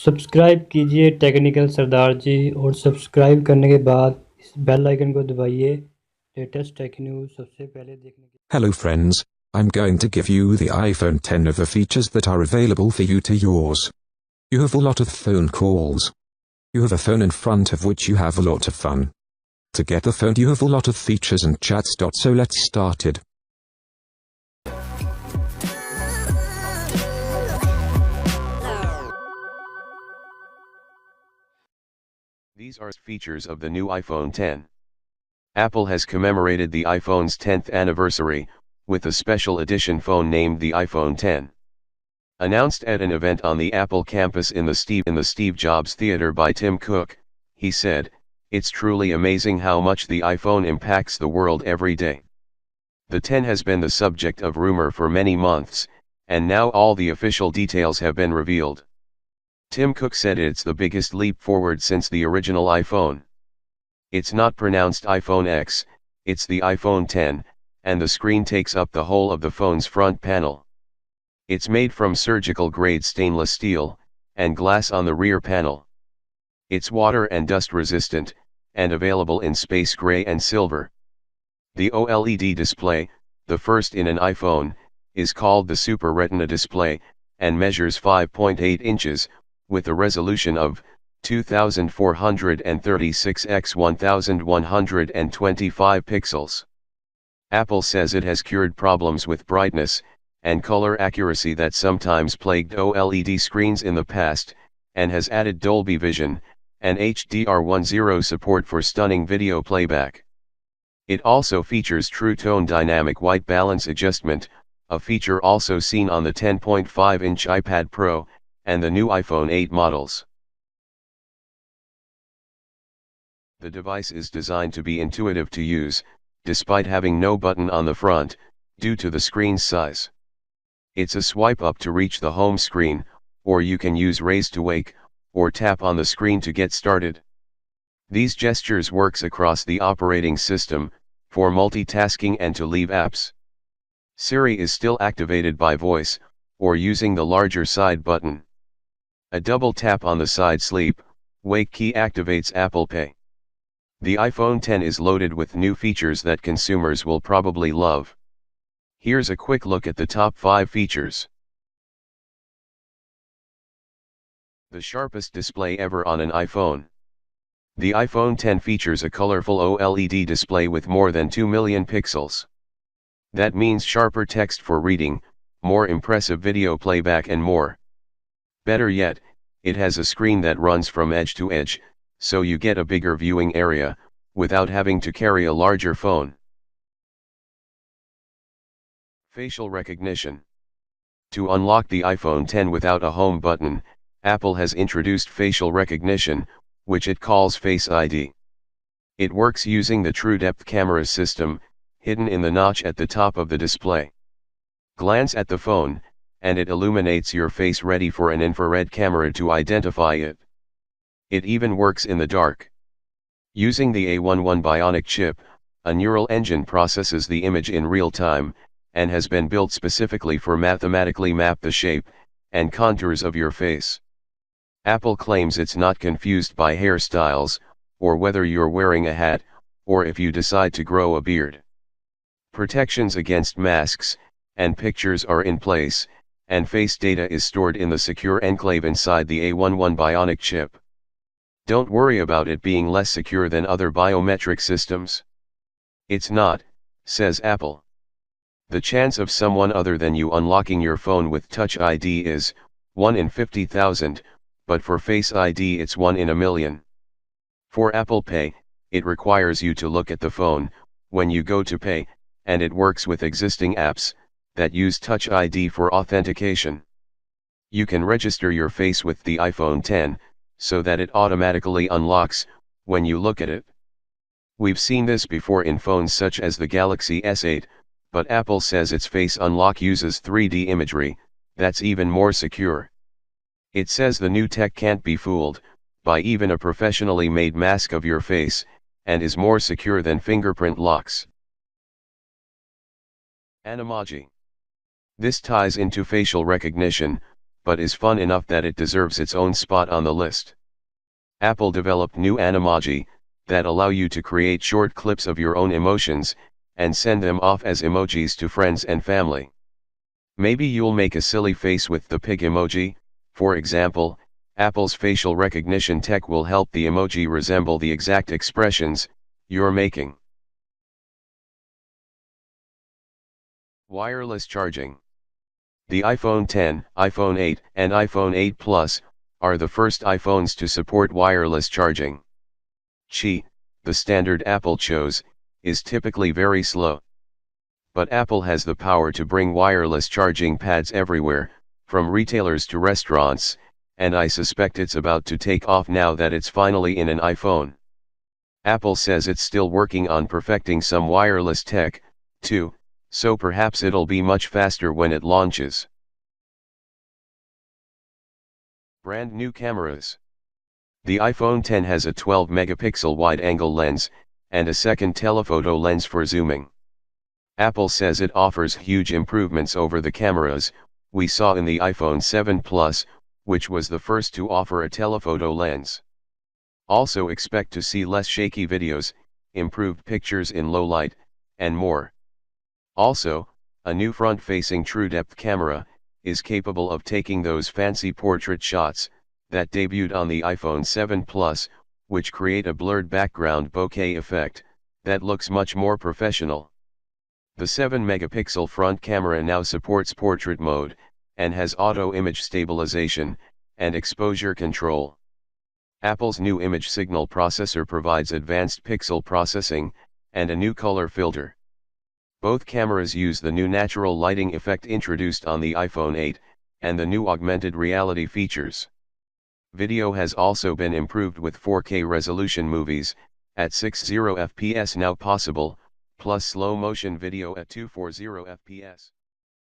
Subscribe कीजिए technical सरदार जी और subscribe करने के बाद इस बेल आइकन को दबाइए लेटेस्ट टेक न्यूज़ सबसे पहले देखने के लिए। Hello friends, I'm going to give you the iPhone 10 of the features that are available for you to yours. You have a lot of phone calls. You have a phone in front of which you have a lot of fun. To get the phone you have a lot of features and chats. So let's start it. These are features of the new iPhone 10. Apple has commemorated the iPhone's 10th anniversary, with a special edition phone named the iPhone 10. Announced at an event on the Apple campus in the Steve Jobs Theater by Tim Cook, he said, "It's truly amazing how much the iPhone impacts the world every day." The 10 has been the subject of rumor for many months, and now all the official details have been revealed. Tim Cook said it's the biggest leap forward since the original iPhone. It's not pronounced iPhone X, it's the iPhone 10, and the screen takes up the whole of the phone's front panel. It's made from surgical-grade stainless steel, and glass on the rear panel. It's water and dust resistant, and available in space gray and silver. The OLED display, the first in an iPhone, is called the Super Retina display, and measures 5.8 inches, with a resolution of 2436 x 1125 pixels. Apple says it has cured problems with brightness and color accuracy that sometimes plagued OLED screens in the past, and has added Dolby Vision and HDR10 support for stunning video playback. It also features True Tone Dynamic White Balance Adjustment, a feature also seen on the 10.5-inch iPad Pro, and the new iPhone 8 models. The device is designed to be intuitive to use, despite having no button on the front, due to the screen's size. It's a swipe up to reach the home screen, or you can use raise to wake, or tap on the screen to get started. These gestures works across the operating system, for multitasking and to leave apps. Siri is still activated by voice, or using the larger side button. A double tap on the side sleep, wake key activates Apple Pay. The iPhone 10 is loaded with new features that consumers will probably love. Here's a quick look at the top 5 features. The sharpest display ever on an iPhone. The iPhone 10 features a colorful OLED display with more than 2 million pixels. That means sharper text for reading, more impressive video playback and more. Better yet, it has a screen that runs from edge to edge, so you get a bigger viewing area, without having to carry a larger phone. Facial recognition. To unlock the iPhone 10 without a home button, Apple has introduced facial recognition, which it calls Face ID. It works using the True Depth camera system, hidden in the notch at the top of the display. Glance at the phone, and it illuminates your face ready for an infrared camera to identify it. It even works in the dark. Using the A11 Bionic chip, a neural engine processes the image in real time, and has been built specifically for mathematically map the shape and contours of your face. Apple claims it's not confused by hairstyles, or whether you're wearing a hat, or if you decide to grow a beard. Protections against masks and pictures are in place, and face data is stored in the secure enclave inside the A11 Bionic chip. Don't worry about it being less secure than other biometric systems. It's not, says Apple. The chance of someone other than you unlocking your phone with Touch ID is 1 in 50,000, but for Face ID it's 1 in a million. For Apple Pay, it requires you to look at the phone when you go to pay, and it works with existing apps that use Touch ID for authentication. You can register your face with the iPhone 10, so that it automatically unlocks when you look at it. We've seen this before in phones such as the Galaxy S8, but Apple says its Face Unlock uses 3D imagery, that's even more secure. It says the new tech can't be fooled by even a professionally made mask of your face, and is more secure than fingerprint locks. Animoji. This ties into facial recognition, but is fun enough that it deserves its own spot on the list. Apple developed new Animoji that allow you to create short clips of your own emotions and send them off as emojis to friends and family. Maybe you'll make a silly face with the pig emoji. For example, Apple's facial recognition tech will help the emoji resemble the exact expressions you're making. Wireless charging. The iPhone X, iPhone 8, and iPhone 8 Plus are the first iPhones to support wireless charging. Qi, the standard Apple chose, is typically very slow. But Apple has the power to bring wireless charging pads everywhere, from retailers to restaurants, and I suspect it's about to take off now that it's finally in an iPhone. Apple says it's still working on perfecting some wireless tech, too, so perhaps it'll be much faster when it launches. Brand new cameras. The iPhone X has a 12-megapixel wide-angle lens, and a second telephoto lens for zooming. Apple says it offers huge improvements over the cameras we saw in the iPhone 7 Plus, which was the first to offer a telephoto lens. Also expect to see less shaky videos, improved pictures in low light, and more. Also, a new front-facing true-depth camera is capable of taking those fancy portrait shots that debuted on the iPhone 7 Plus, which create a blurred background bokeh effect that looks much more professional. The 7-megapixel front camera now supports portrait mode, and has auto image stabilization and exposure control. Apple's new image signal processor provides advanced pixel processing and a new color filter. Both cameras use the new natural lighting effect introduced on the iPhone 8, and the new augmented reality features. Video has also been improved with 4K resolution movies at 60 fps now possible, plus slow motion video at 240 fps.